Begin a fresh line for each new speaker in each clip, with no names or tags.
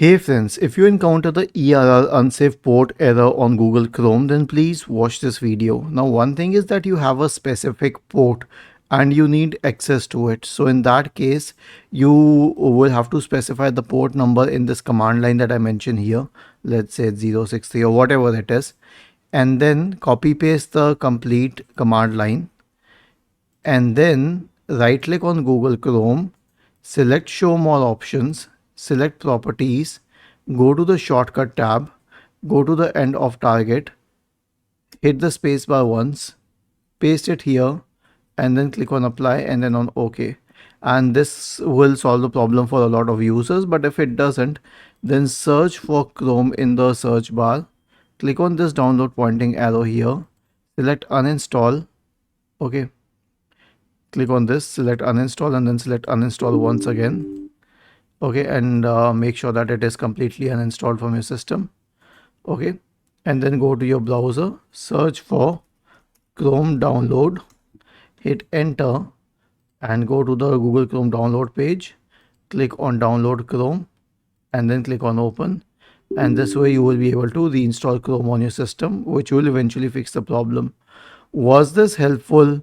Hey friends, if you encounter the ERR unsafe port error on Google Chrome, then please watch this video. Now, one thing is that you have a specific port and you need access to it. So in that case, you will have to specify the port number in this command line that I mentioned here. Let's say it's 063 or whatever it is. And then copy paste the complete command line. And then right click on Google Chrome, select show more options, select properties, go to the shortcut tab, go to the end of target, hit the spacebar once, paste it here, and then click on apply and then on OK. And this will solve the problem for a lot of users, but if it doesn't, then search for Chrome in the search bar, click on this download pointing arrow here, select uninstall. Okay, click on this, select uninstall, and then select uninstall once again. Okay, and make sure that it is completely uninstalled from your system. Okay, and then go to your browser, search for Chrome download, hit enter, and go to the Google Chrome download page, click on download Chrome, and then click on open. And this way you will be able to reinstall Chrome on your system, which will eventually fix the problem. Was this helpful?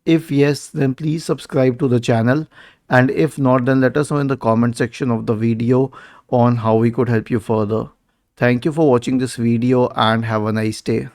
If yes, then please subscribe to the channel. And if not, then let us know in the comment section of the video on how we could help you further. Thank you for watching this video and have a nice day.